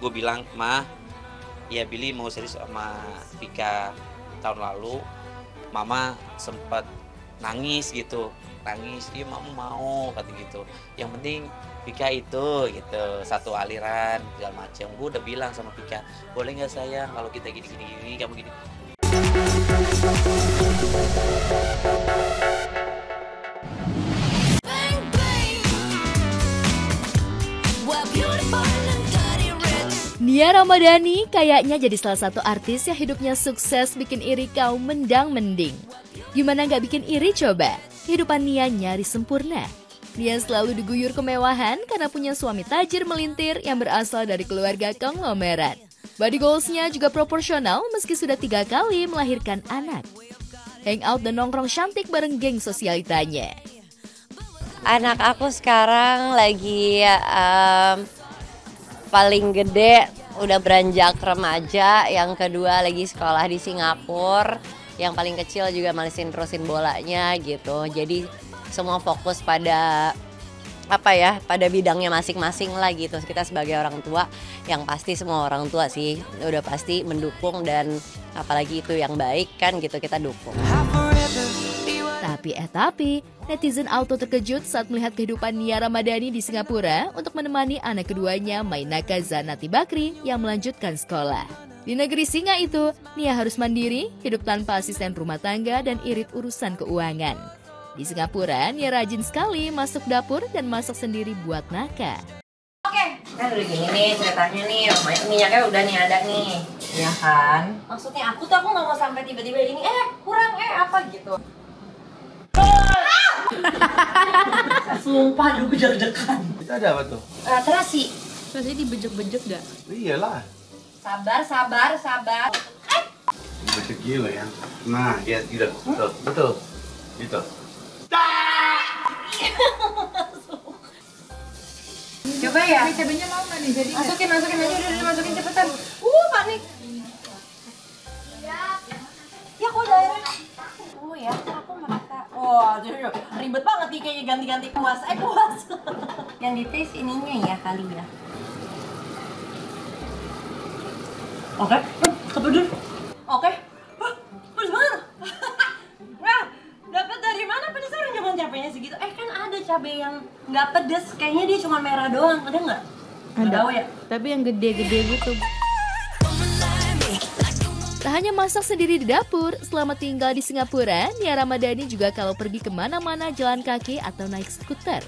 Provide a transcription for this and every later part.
gue bilang, "Ma, ya Billy mau serius sama Vika tahun lalu, Mama sempat nangis gitu, nangis, iya Mama mau kata gitu. Yang penting Vika itu gitu satu aliran segala macam. Gue udah bilang sama Vika, boleh nggak sayang kalau kita gini, kamu gini." Nia Ramadhani kayaknya jadi salah satu artis yang hidupnya sukses bikin iri kaum mendang-mending. Gimana nggak bikin iri coba? Kehidupan Nia nyaris sempurna. Nia selalu diguyur kemewahan karena punya suami tajir melintir yang berasal dari keluarga konglomerat. Body goals-nya juga proporsional meski sudah 3 kali melahirkan anak. Hangout dan nongkrong cantik bareng geng sosialitanya. Anak aku sekarang lagi paling gede udah beranjak remaja, yang kedua lagi sekolah di Singapura, yang paling kecil juga malesin terusin bolanya gitu. Jadi semua fokus pada pada bidangnya masing-masing lah gitu. Kita sebagai orang tua, yang pasti semua orang tua sih udah pasti mendukung, dan apalagi itu yang baik kan gitu, kita dukung. Tapi, netizen auto terkejut saat melihat kehidupan Nia Ramadhani di Singapura untuk menemani anak keduanya Mainaka Zanati Bakri yang melanjutkan sekolah. Di negeri singa itu, Nia harus mandiri, hidup tanpa asisten rumah tangga dan irit urusan keuangan. Di Singapura, Nia rajin sekali masuk dapur dan masak sendiri buat Naka. Oke, kan udah gini nih ceritanya nih, minyaknya udah nih ada nih, ya kan? Maksudnya aku nggak mau sampai tiba-tiba ini, kurang, apa gitu. Sumpah, aduh deg-degan. Itu ada apa tuh? Terasi. Rasanya dibejek-bejek gak? Iyalah. Sabar. Bejek gila ya. Nah, ya gitu. Betul. Gitu. Coba ya. Ini cabenya mau nggak nih? Jadi Masukin aja, udah masukin cepetan. Panik. Ya kok udah airnya. Ya, aku merasa. Jadi ribet banget nih kayaknya ganti-ganti kuas. Yang di taste ininya ya kali ya. Oke. Kepedes. Oke. Pedes banget. Nah, dapat dari mana pedesnya, orang zaman cabenya segitu? Kan ada cabai yang nggak pedes, kayaknya dia cuma merah doang. Ada nggak? Nggak tahu ya. Tapi yang gede-gede gitu. Tak hanya masak sendiri di dapur, selama tinggal di Singapura, Nia Ramadhani juga kalau pergi kemana-mana jalan kaki atau naik skuter.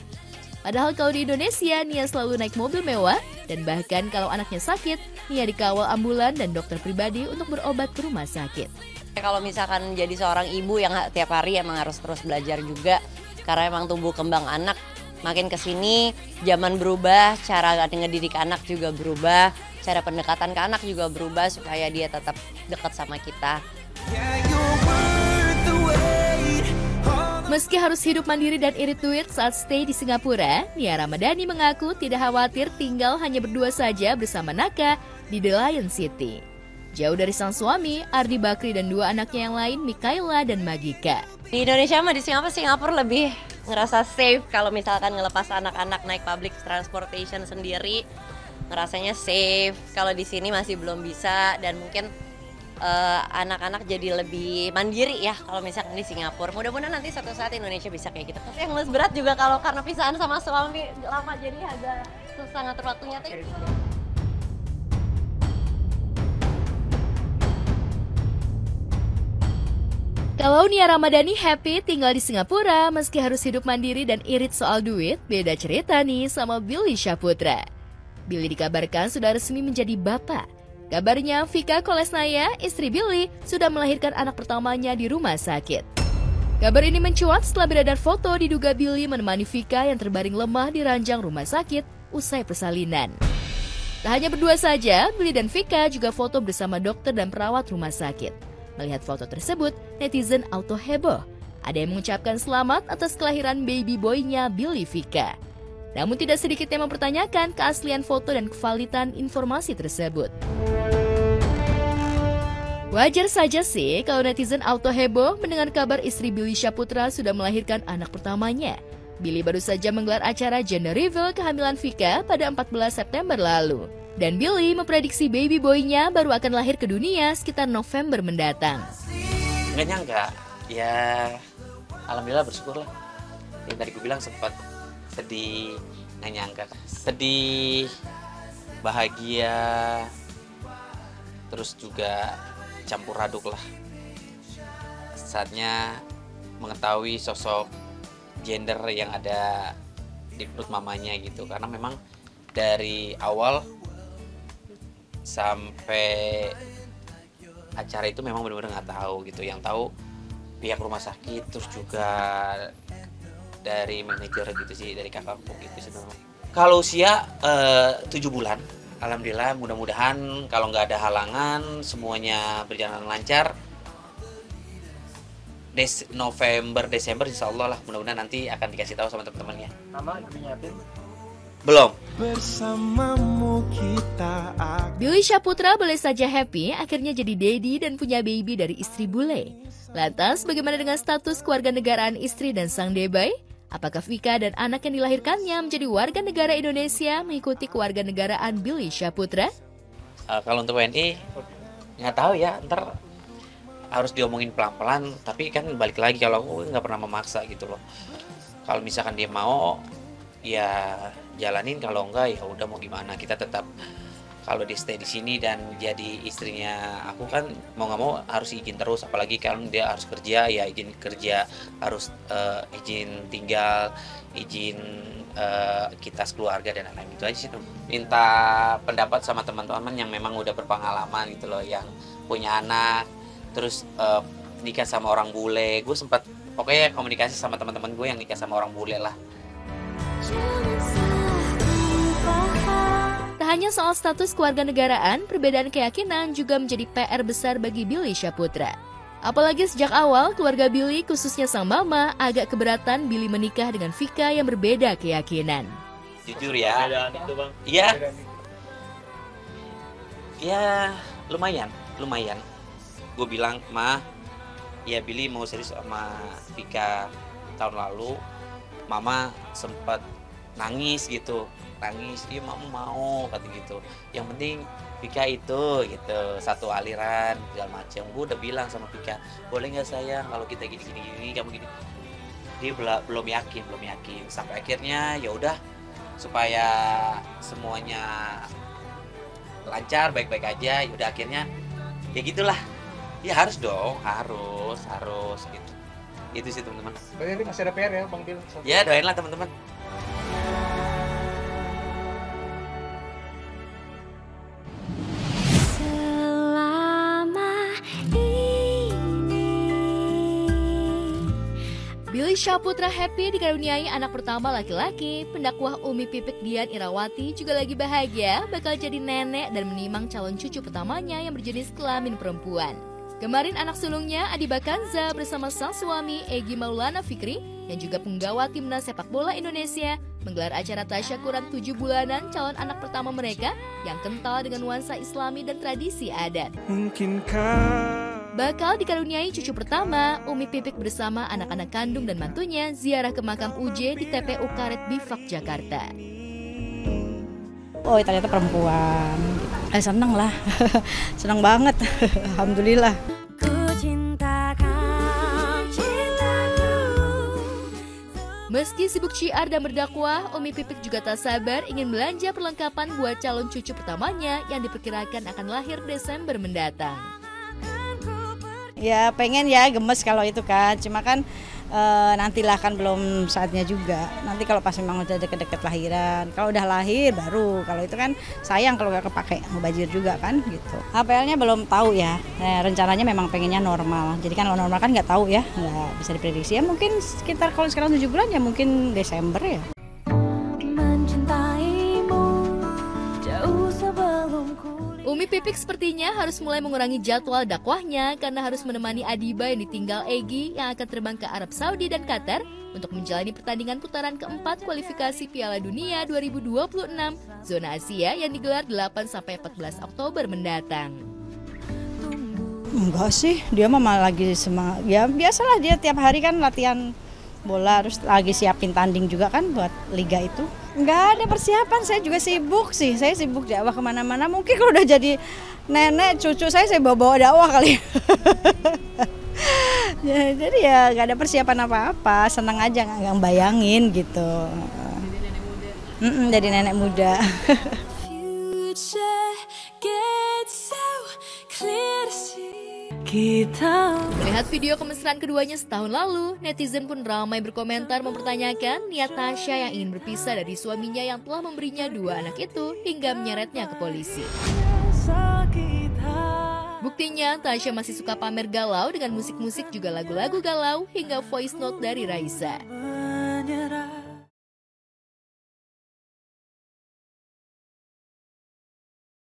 Padahal kalau di Indonesia, Nia selalu naik mobil mewah, dan bahkan kalau anaknya sakit, Nia dikawal ambulan dan dokter pribadi untuk berobat ke rumah sakit. Kalau misalkan jadi seorang ibu yang tiap hari emang harus terus belajar juga, karena emang tumbuh kembang anak makin kesini, zaman berubah, cara ngedidik anak juga berubah, cara pendekatan ke anak juga berubah supaya dia tetap dekat sama kita. Meski harus hidup mandiri dan irit duit saat stay di Singapura, Nia Ramadhani mengaku tidak khawatir tinggal hanya berdua saja bersama Naka di The Lion City. Jauh dari sang suami, Ardi Bakri, dan 2 anaknya yang lain, Mikaela dan Magika. Di Indonesia mah di Singapura lebih ngerasa safe kalau misalkan ngelepas anak-anak naik public transportation sendiri, ngerasanya safe. Kalau di sini masih belum bisa, dan mungkin anak-anak jadi lebih mandiri ya kalau misalkan di Singapura. Mudah-mudahan nanti suatu saat Indonesia bisa kayak gitu. Tapi yang lebih berat juga kalau karena pisahan sama suami lama, jadi agak susah ngatur waktunya tuh. Kalau Nia Ramadhani happy tinggal di Singapura meski harus hidup mandiri dan irit soal duit, beda cerita nih sama Billy Syahputra. Billy dikabarkan sudah resmi menjadi bapak. Kabarnya Vika Kolesnaya, istri Billy, sudah melahirkan anak pertamanya di rumah sakit. Kabar ini mencuat setelah beredar foto diduga Billy menemani Vika yang terbaring lemah di ranjang rumah sakit usai persalinan. Tak hanya berdua saja, Billy dan Vika juga foto bersama dokter dan perawat rumah sakit. Melihat foto tersebut, netizen auto heboh. Ada yang mengucapkan selamat atas kelahiran baby boy-nya Billy Vika. Namun tidak sedikit yang mempertanyakan keaslian foto dan kevalitan informasi tersebut. Wajar saja sih kalau netizen auto heboh mendengar kabar istri Billy Syahputra sudah melahirkan anak pertamanya. Billy baru saja menggelar acara gender reveal kehamilan Vika pada 14 September lalu. Dan Billy memprediksi baby boy-nya baru akan lahir ke dunia sekitar November mendatang. Nggak nyangka, ya alhamdulillah bersyukur lah. Yang tadi gue bilang sempat sedih, nggak nyangka. Sedih, bahagia, terus juga campur aduk lah. Saatnya mengetahui sosok gender yang ada di perut mamanya gitu. Karena memang dari awal sampai acara itu memang benar-benar nggak tahu gitu. Yang tahu pihak rumah sakit, terus juga dari manajer gitu sih, dari kakakku gitu sih. Kalau usia 7 bulan, alhamdulillah, mudah-mudahan kalau nggak ada halangan semuanya berjalan lancar. November, Desember insya Allah lah, mudah-mudahan nanti akan dikasih tahu sama teman-temannya. Nama nyiapin? Belum. Bersamamu kita Billy Syahputra boleh saja happy akhirnya jadi daddy dan punya baby dari istri bule. Lantas bagaimana dengan status kewarganegaraan istri dan sang debay? Apakah Vika dan anak yang dilahirkannya menjadi warga negara Indonesia mengikuti kewarganegaraan Billy Syahputra? Kalau untuk WNI nggak tahu ya, ntar harus diomongin pelan-pelan. Tapi kan balik lagi, kalau aku nggak pernah memaksa gitu loh. Kalau misalkan dia mau ya jalanin, kalau enggak ya udah mau gimana. Kita tetap, kalau dia stay di sini dan jadi istrinya aku kan mau nggak mau harus izin terus. Apalagi kalau dia harus kerja ya izin kerja, harus izin tinggal, izin kita sekeluarga dan lain-lain gitu aja sih tuh. Minta pendapat sama teman-teman yang memang udah berpengalaman gitu loh, yang punya anak terus nikah sama orang bule. Gue sempat pokoknya komunikasi sama teman-teman gue yang nikah sama orang bule lah. Tak hanya soal status kewarganegaraan, perbedaan keyakinan juga menjadi PR besar bagi Billy Syahputra. Apalagi sejak awal, keluarga Billy, khususnya sang mama, agak keberatan Billy menikah dengan Vika yang berbeda keyakinan. Jujur ya, ya lumayan. Gue bilang, Ma, ya Billy mau serius sama Vika tahun lalu. Mama sempat nangis, iya mama mau, kata gitu. Yang penting Vika itu gitu, satu aliran segala macam. Gue udah bilang sama Vika, boleh nggak sayang kalau kita gini kamu gini. Dia belum yakin. Sampai akhirnya ya udah, supaya semuanya lancar baik-baik aja. Ya udah akhirnya ya gitulah. Ya harus dong, harus gitu. Itu sih teman-teman. Berarti masih ada PR ya Bang Bil? Ya doain lah teman-teman. Billy Syahputra happy dikaruniai anak pertama laki-laki. Pendakwah Umi Pipik Dian Irawati juga lagi bahagia bakal jadi nenek dan menimang calon cucu pertamanya yang berjenis kelamin perempuan. Kemarin anak sulungnya Adiba Kanza bersama sang suami Egy Maulana Fikri yang juga penggawa timnas sepak bola Indonesia menggelar acara tasyakuran 7 bulanan calon anak pertama mereka yang kental dengan nuansa Islami dan tradisi adat. Bakal dikaruniai cucu pertama, Umi Pipik bersama anak-anak kandung dan mantunya ziarah ke makam UJ di TPU Karet Bifak, Jakarta. Oh ternyata perempuan, seneng lah, seneng banget, alhamdulillah. Meski sibuk syiar dan berdakwah, Umi Pipik juga tak sabar ingin belanja perlengkapan buat calon cucu pertamanya yang diperkirakan akan lahir Desember mendatang. Ya pengen ya gemes kalau itu kan, cuma kan nantilah kan belum saatnya juga. Nanti kalau pas memang udah deket-deket lahiran, kalau udah lahir baru. Kalau itu kan sayang kalau nggak kepake, mubazir juga kan gitu. APL-nya belum tahu ya, rencananya memang pengennya normal. Jadi kan kalau normal kan nggak tahu ya, nggak bisa diprediksi. Ya mungkin sekitar kalau sekarang 7 bulan ya mungkin Desember ya. Umi Pipik sepertinya harus mulai mengurangi jadwal dakwahnya karena harus menemani Adiba yang ditinggal Egy yang akan terbang ke Arab Saudi dan Qatar untuk menjalani pertandingan putaran keempat kualifikasi Piala Dunia 2026 zona Asia yang digelar 8-14 Oktober mendatang. Enggak sih, dia mah lagi semangat. Ya biasalah dia tiap hari kan latihan bola, terus lagi siapin tanding juga kan buat liga itu. Nggak ada persiapan, saya juga sibuk sih. Saya sibuk dakwah kemana-mana. Mungkin kalau udah jadi nenek, cucu saya bawa-bawa dakwah kali. Ya, jadi ya nggak ada persiapan apa-apa. Senang aja nggak bayangin gitu. Jadi nenek muda. Melihat video kemesraan keduanya setahun lalu, netizen pun ramai berkomentar mempertanyakan niat Tasya yang ingin berpisah dari suaminya yang telah memberinya 2 anak itu hingga menyeretnya ke polisi. Buktinya, Tasya masih suka pamer galau dengan musik-musik juga lagu-lagu galau hingga voice note dari Raisa.